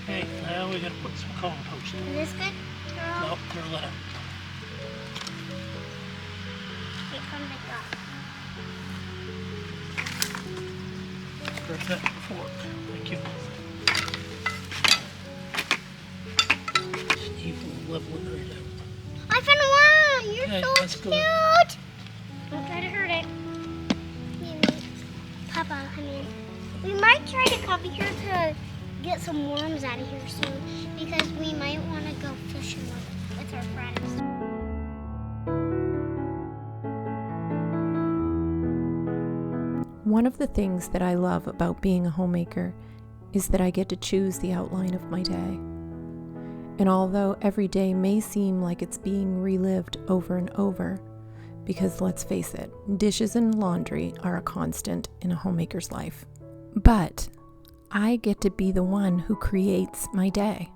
Okay, now we gotta put some compost in. Is this good? No, throw that. It comes like that. Grab that fork. Thank you. Steve will level it right out. I found one! You're Okay, so let's go. cute! Don't try to hurt it. Papa, we might try to come here to get some worms out of here soon because we might want to go fishing with our friends. One of the things that I love about being a homemaker is that I get to choose the outline of my day. And although every day may seem like it's being relived over and over, because let's face it, dishes and laundry are a constant in a homemaker's life. But I get to be the one who creates my day.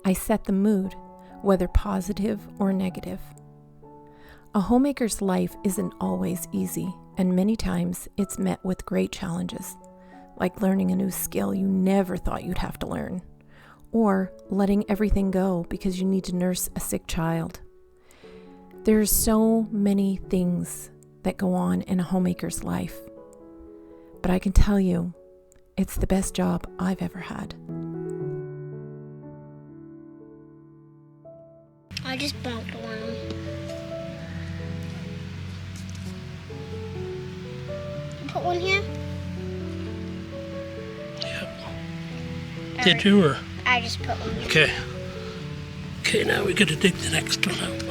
I set the mood, whether positive or negative. A homemaker's life isn't always easy, and many times it's met with great challenges, like learning a new skill you never thought you'd have to learn, or letting everything go because you need to nurse a sick child. There's so many things that go on in a homemaker's life, but I can tell you, it's the best job I've ever had. I just bumped one. Put one here? Yep. Did you or? I just put one here. Okay. Okay, now we gotta dig the next one out.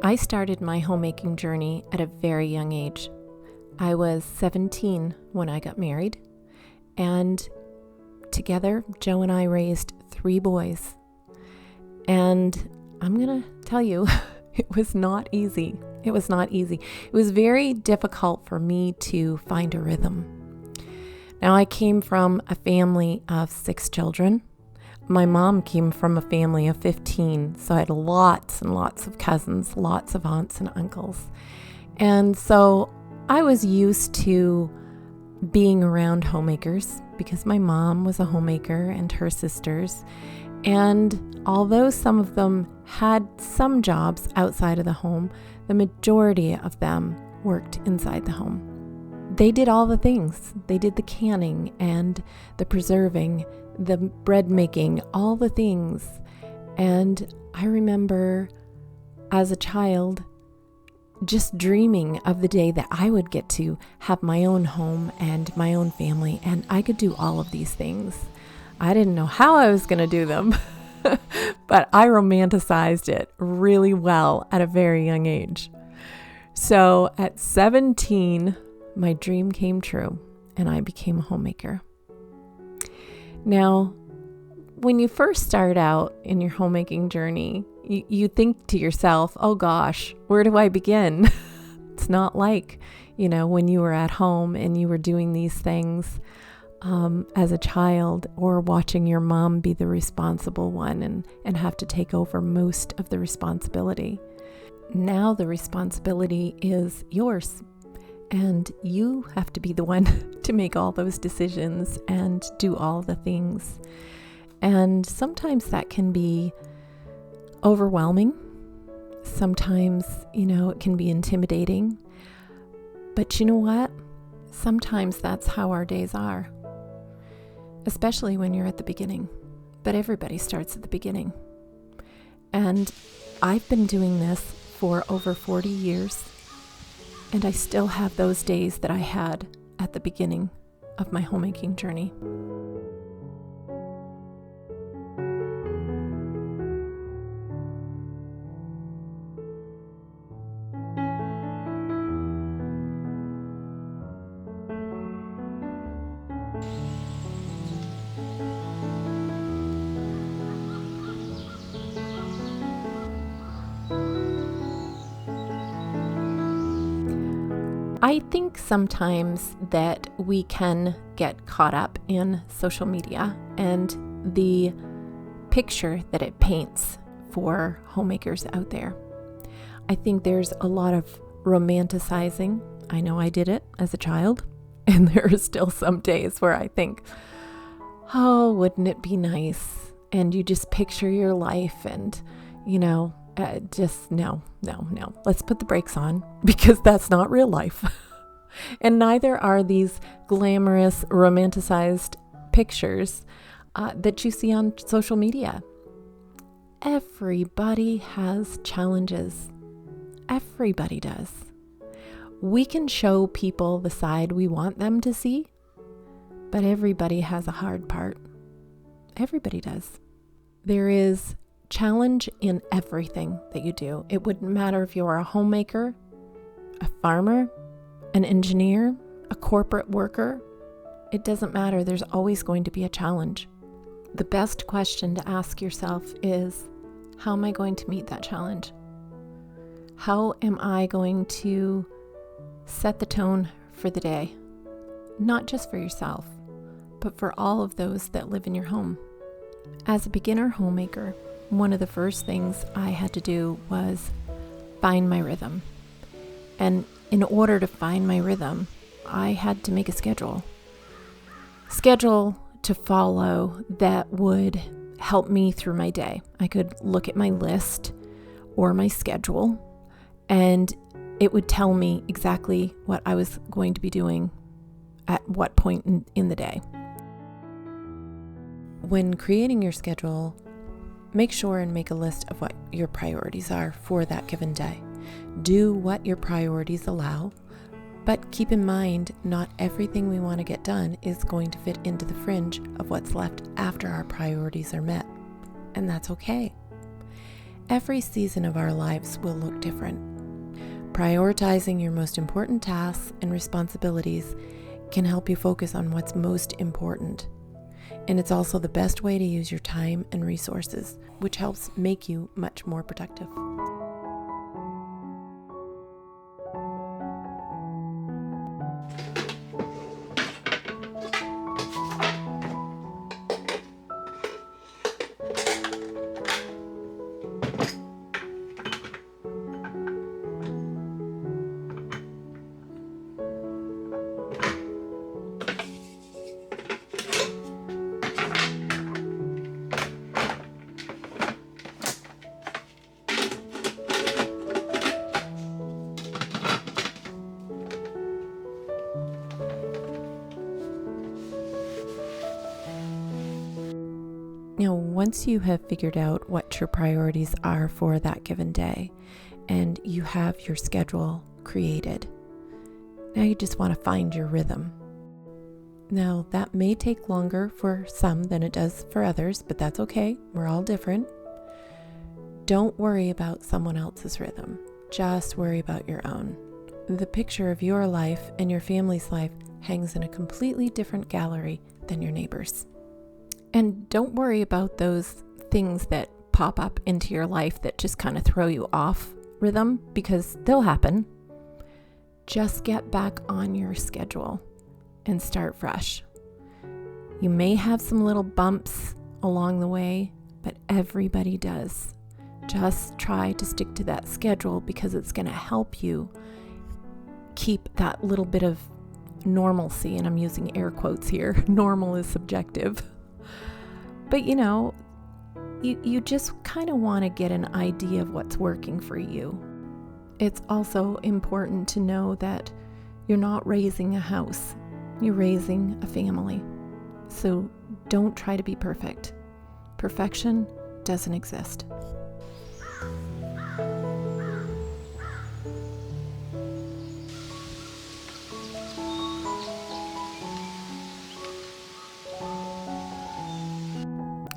I started my homemaking journey at a very young age. I was 17 when I got married, and together, Joe and I raised 3 boys. And I'm gonna tell you, it was not easy. It was not easy. It was very difficult for me to find a rhythm. Now, I came from a family of 6 children. My mom came from a family of 15, so I had lots and lots of cousins, lots of aunts and uncles. And so I was used to being around homemakers because my mom was a homemaker and her sisters. And although some of them had some jobs outside of the home, the majority of them worked inside the home. They did all the things. They did the canning and the preserving, the bread making, all the things. And I remember as a child just dreaming of the day that I would get to have my own home and my own family, and I could do all of these things. I didn't know how I was going to do them, but I romanticized it really well at a very young age. So at 17, my dream came true, and I became a homemaker. Now, when you first start out in your homemaking journey, you think to yourself, oh gosh, where do I begin? It's not like, when you were at home and you were doing these things as a child, or watching your mom be the responsible one and have to take over most of the responsibility. Now the responsibility is yours. And you have to be the one to make all those decisions and do all the things. And sometimes that can be overwhelming. Sometimes, it can be intimidating. But you know what? Sometimes that's how our days are. Especially when you're at the beginning. But everybody starts at the beginning. And I've been doing this for over 40 years. And I still have those days that I had at the beginning of my homemaking journey. I think sometimes that we can get caught up in social media and the picture that it paints for homemakers out there. I think there's a lot of romanticizing. I know I did it as a child, and there are still some days where I think, oh, wouldn't it be nice? And you just picture your life and, just no. Let's put the brakes on, because that's not real life. And neither are these glamorous, romanticized pictures that you see on social media. Everybody has challenges. Everybody does. We can show people the side we want them to see, but everybody has a hard part. Everybody does. There is challenge in everything that you do. It wouldn't matter if you're a homemaker, a farmer, an engineer, a corporate worker. It doesn't matter. There's always going to be a challenge. The best question to ask yourself is, how am I going to meet that challenge? How am I going to set the tone for the day? Not just for yourself, but for all of those that live in your home. As a beginner homemaker, one of the first things I had to do was find my rhythm. And in order to find my rhythm, I had to make a schedule to follow that would help me through my day. I could look at my list or my schedule, and it would tell me exactly what I was going to be doing at what point in the day. When creating your schedule, make sure and make a list of what your priorities are for that given day. Do what your priorities allow, but keep in mind, not everything we want to get done is going to fit into the fringe of what's left after our priorities are met. And that's okay. Every season of our lives will look different. Prioritizing your most important tasks and responsibilities can help you focus on what's most important. And it's also the best way to use your time and resources, which helps make you much more productive. Now, once you have figured out what your priorities are for that given day and you have your schedule created, now you just want to find your rhythm. Now, that may take longer for some than it does for others, but that's okay. We're all different. Don't worry about someone else's rhythm. Just worry about your own. The picture of your life and your family's life hangs in a completely different gallery than your neighbor's. And don't worry about those things that pop up into your life that just kind of throw you off rhythm, because they'll happen. Just get back on your schedule and start fresh. You may have some little bumps along the way, but everybody does. Just try to stick to that schedule, because it's going to help you keep that little bit of normalcy. And I'm using air quotes here. Normal is subjective. But you just kind of want to get an idea of what's working for you. It's also important to know that you're not raising a house, you're raising a family. So don't try to be perfect. Perfection doesn't exist.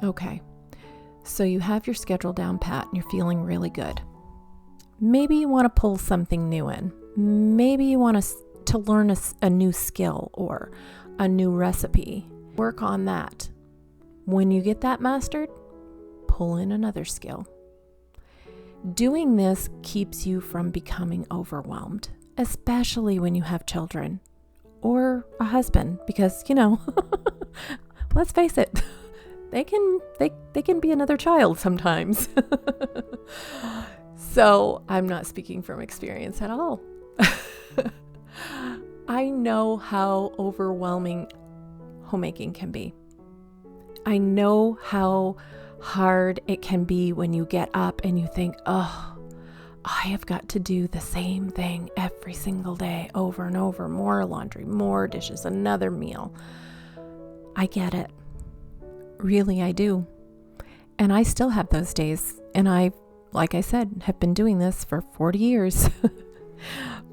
Okay, so you have your schedule down pat and you're feeling really good. Maybe you want to pull something new in. Maybe you want to learn a new skill or a new recipe. Work on that. When you get that mastered, pull in another skill. Doing this keeps you from becoming overwhelmed especially when you have children or a husband, because, let's face it, they can be another child sometimes. So I'm not speaking from experience at all. I know how overwhelming homemaking can be. I know how hard it can be when you get up and you think, oh, I have got to do the same thing every single day, over and over, more laundry, more dishes, another meal. I get it. Really, I do. And I still have those days. And I, like I said, have been doing this for 40 years.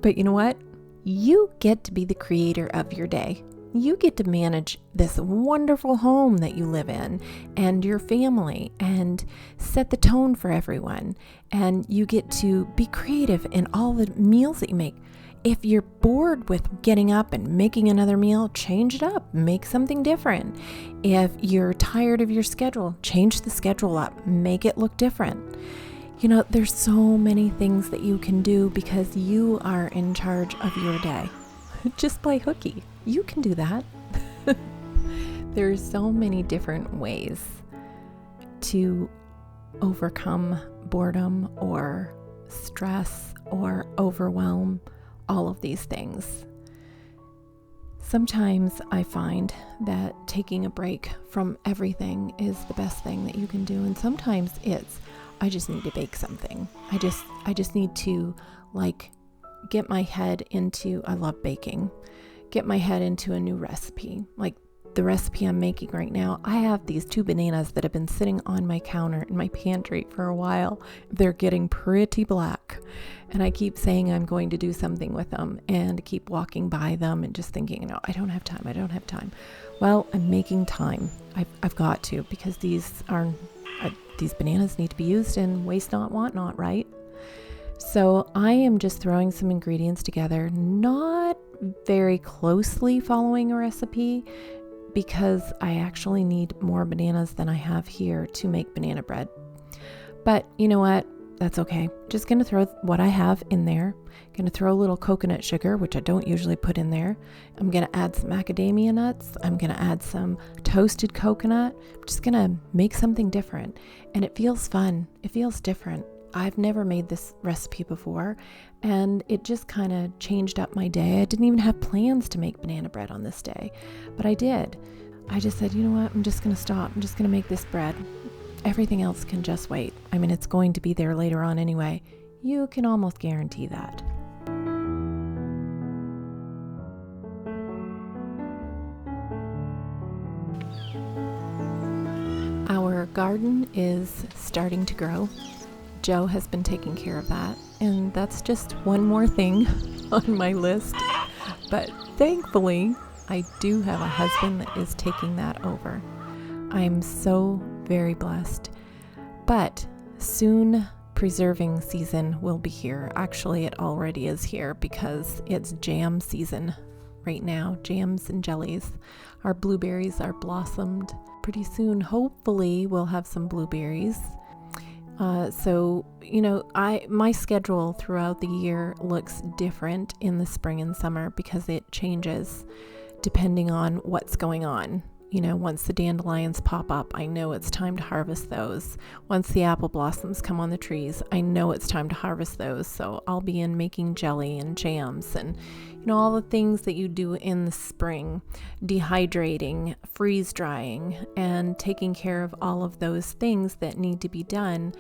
But you know what? You get to be the creator of your day. You get to manage this wonderful home that you live in and your family and set the tone for everyone. And you get to be creative in all the meals that you make. If you're bored with getting up and making another meal, change it up, make something different. If you're tired of your schedule, change the schedule up, make it look different. There's so many things that you can do because you are in charge of your day. Just play hooky. You can do that. There's so many different ways to overcome boredom or stress or overwhelm, all of these things. Sometimes I find that taking a break from everything is the best thing that you can do. And sometimes it's, I just need to bake something. I just need to get my head into, I love baking, get my head into a new recipe. Like the recipe I'm making right now, I have these 2 bananas that have been sitting on my counter in my pantry for a while. They're getting pretty black. And I keep saying I'm going to do something with them and keep walking by them and just thinking, no, I don't have time. Well, I'm making time. I've got to, because these bananas need to be used and waste not, want not, right? So I am just throwing some ingredients together, not very closely following a recipe, because I actually need more bananas than I have here to make banana bread. But you know what? That's okay. Just going to throw what I have in there. Going to throw a little coconut sugar, which I don't usually put in there. I'm going to add some macadamia nuts. I'm going to add some toasted coconut. I'm just going to make something different. And it feels fun. It feels different. I've never made this recipe before, and it just kind of changed up my day. I didn't even have plans to make banana bread on this day, but I did. I just said, you know what? I'm just going to stop. I'm just going to make this bread. Everything else can just wait. I mean, it's going to be there later on anyway. You can almost guarantee that. Our garden is starting to grow. Joe has been taking care of that, and that's just one more thing on my list. But thankfully, I do have a husband that is taking that over. I'm so very blessed. But soon preserving season will be here. Actually, it already is here because it's jam season right now. Jams and jellies. Our blueberries are blossomed. Pretty soon, hopefully, we'll have some blueberries. So, my schedule throughout the year looks different in the spring and summer because it changes depending on what's going on. Once the dandelions pop up, I know it's time to harvest those. Once the apple blossoms come on the trees, I know it's time to harvest those. So I'll be in making jelly and jams and, all the things that you do in the spring, dehydrating, freeze drying, and taking care of all of those things that need to be done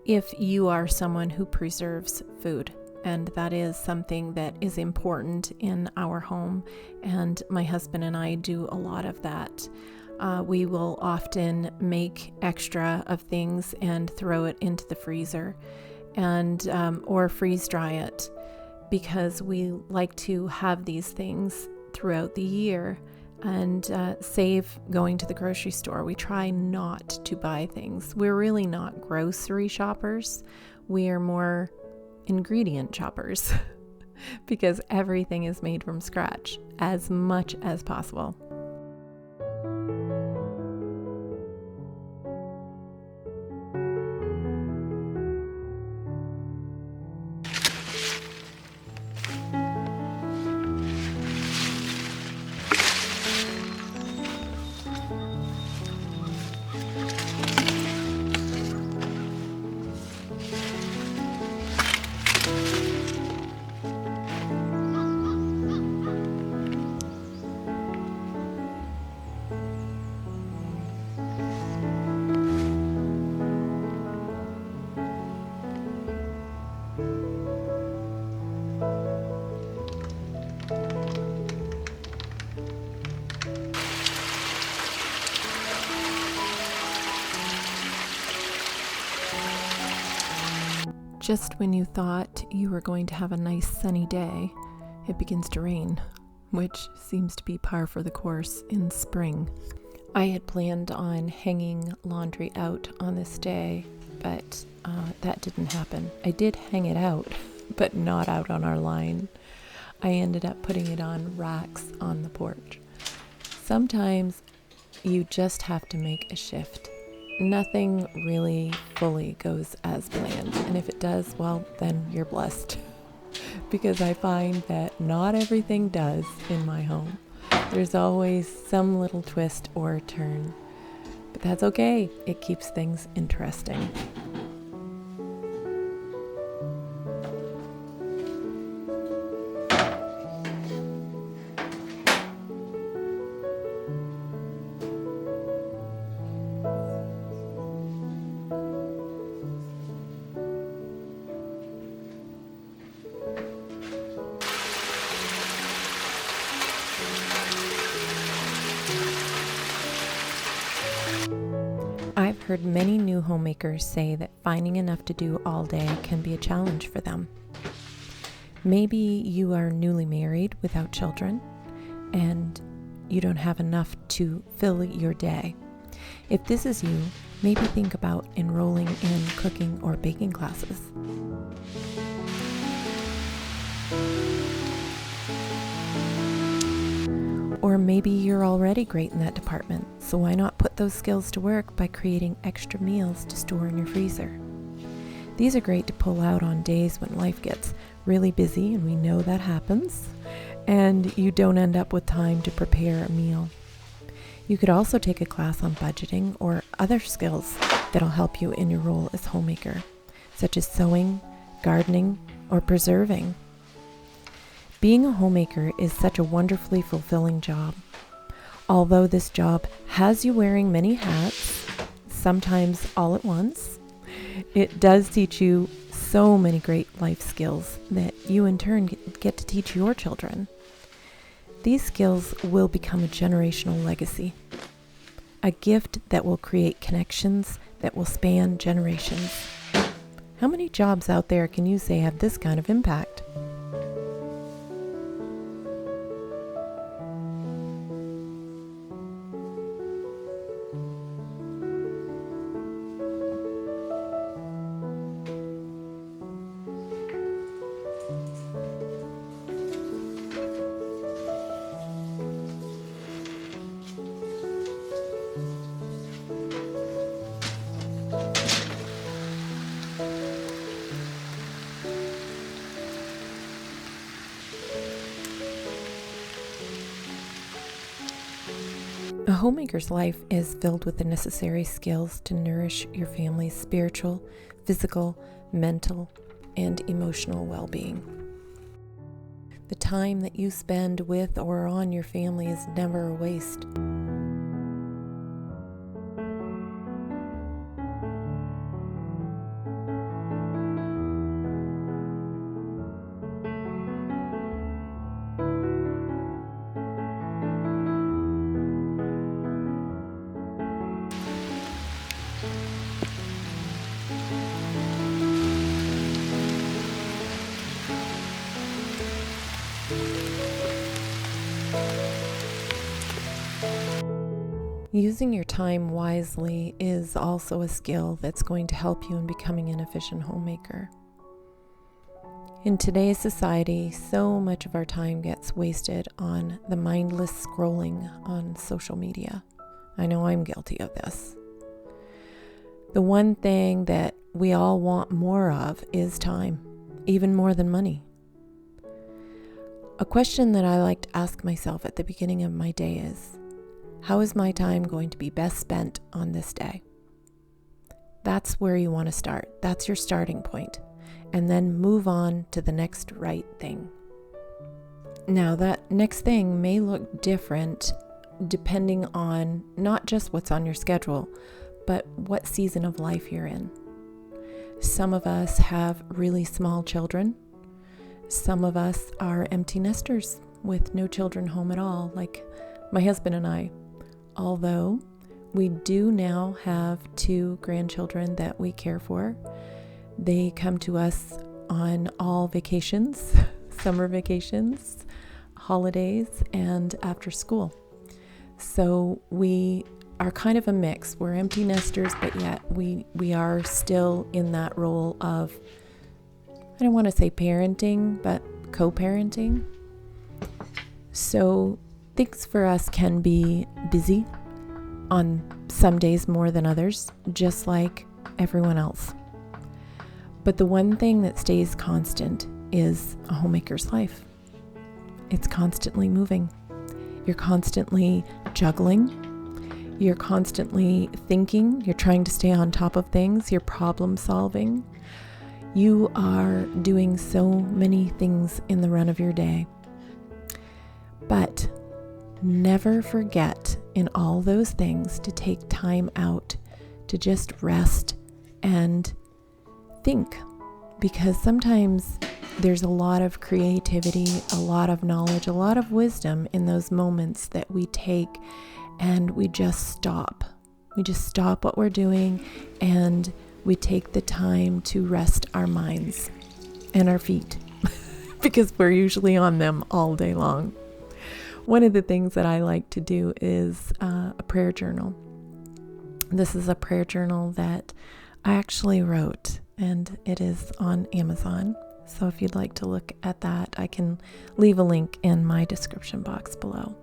if you are someone who preserves food. And that is something that is important in our home. And my husband and I do a lot of that. We will often make extra of things and throw it into the freezer and or freeze dry it, because we like to have these things throughout the year and save going to the grocery store. We try not to buy things. We're really not grocery shoppers. We are more ingredient shoppers because everything is made from scratch as much as possible. Just when you thought you were going to have a nice sunny day, it begins to rain, which seems to be par for the course in spring. I had planned on hanging laundry out on this day, but that didn't happen. I did hang it out, but not out on our line. I ended up putting it on racks on the porch. Sometimes you just have to make a shift. Nothing really fully goes as planned, and if it does, well, then you're blessed. Because I find that not everything does in my home. There's always some little twist or turn, but that's okay. It keeps things interesting. I've heard many new homemakers say that finding enough to do all day can be a challenge for them. Maybe you are newly married without children and you don't have enough to fill your day. If this is you, maybe think about enrolling in cooking or baking classes. Or maybe you're already great in that department, so why not put those skills to work by creating extra meals to store in your freezer? These are great to pull out on days when life gets really busy, and we know that happens, and you don't end up with time to prepare a meal. You could also take a class on budgeting or other skills that'll help you in your role as homemaker, such as sewing, gardening, or preserving. Being a homemaker is such a wonderfully fulfilling job. Although this job has you wearing many hats, sometimes all at once, it does teach you so many great life skills that you in turn get to teach your children. These skills will become a generational legacy, a gift that will create connections that will span generations. How many jobs out there can you say have this kind of impact? A homemaker's life is filled with the necessary skills to nourish your family's spiritual, physical, mental, and emotional well-being. The time that you spend with or on your family is never a waste. Using your time wisely is also a skill that's going to help you in becoming an efficient homemaker. In today's society, so much of our time gets wasted on the mindless scrolling on social media. I know I'm guilty of this. The one thing that we all want more of is time, even more than money. A question that I like to ask myself at the beginning of my day is, how is my time going to be best spent on this day? That's where you want to start. That's your starting point. And then move on to the next right thing. Now, that next thing may look different depending on not just what's on your schedule, but what season of life you're in. Some of us have really small children. Some of us are empty nesters with no children home at all, like my husband and I. Although we do now have 2 grandchildren that we care for, They come to us on all vacations, summer vacations, holidays, and after school. So we are kind of a mix. We're empty nesters, but yet we are still in that role of, I don't want to say parenting, but co-parenting. So things for us can be busy on some days more than others, just like everyone else. But the one thing that stays constant is a homemaker's life. It's constantly moving. You're constantly juggling. You're constantly thinking. You're trying to stay on top of things. You're problem solving. You are doing so many things in the run of your day. But never forget in all those things to take time out to just rest and think, because sometimes there's a lot of creativity, a lot of knowledge, a lot of wisdom in those moments that we take and we just stop. We just stop what we're doing and we take the time to rest our minds and our feet because we're usually on them all day long. One of the things that I like to do is a prayer journal. This is a prayer journal that I actually wrote, and it is on Amazon. So if you'd like to look at that, I can leave a link in my description box below.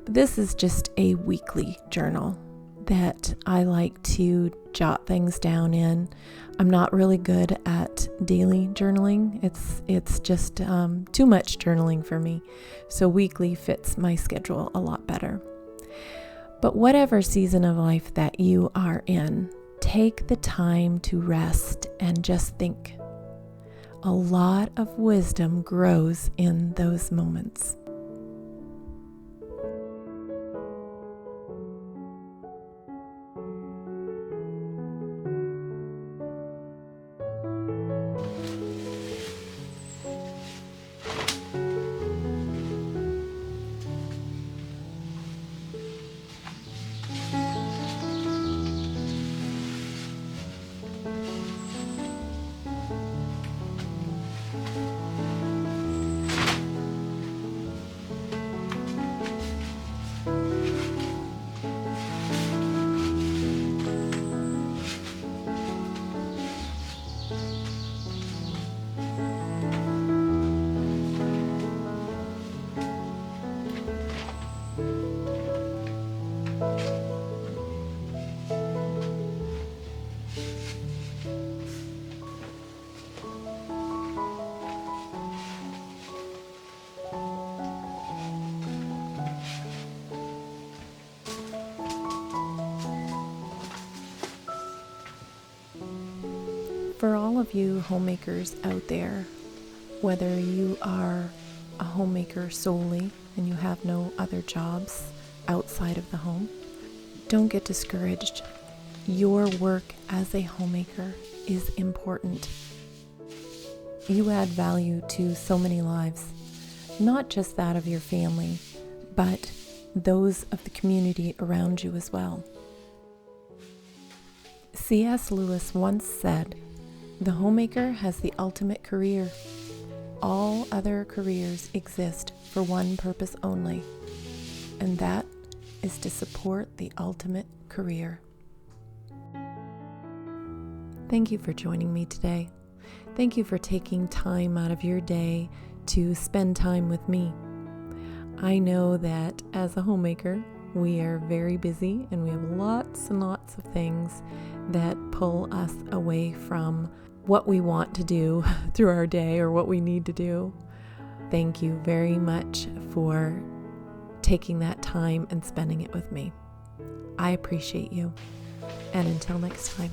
But this is just a weekly journal that I like to jot things down in. I'm not really good at daily journaling. It's just too much journaling for me. So weekly fits my schedule a lot better. But whatever season of life that you are in, take the time to rest and just think. A lot of wisdom grows in those moments. For all of you homemakers out there, whether you are a homemaker solely and you have no other jobs outside of the home, don't get discouraged. Your work as a homemaker is important. You add value to so many lives, not just that of your family, but those of the community around you as well. C.S. Lewis once said, "The homemaker has the ultimate career. All other careers exist for one purpose only, and that is to support the ultimate career." Thank you for joining me today. Thank you for taking time out of your day to spend time with me. I know that as a homemaker, we are very busy and we have lots and lots of things that pull us away from what we want to do through our day or what we need to do. Thank you very much for taking that time and spending it with me. I appreciate you. And until next time.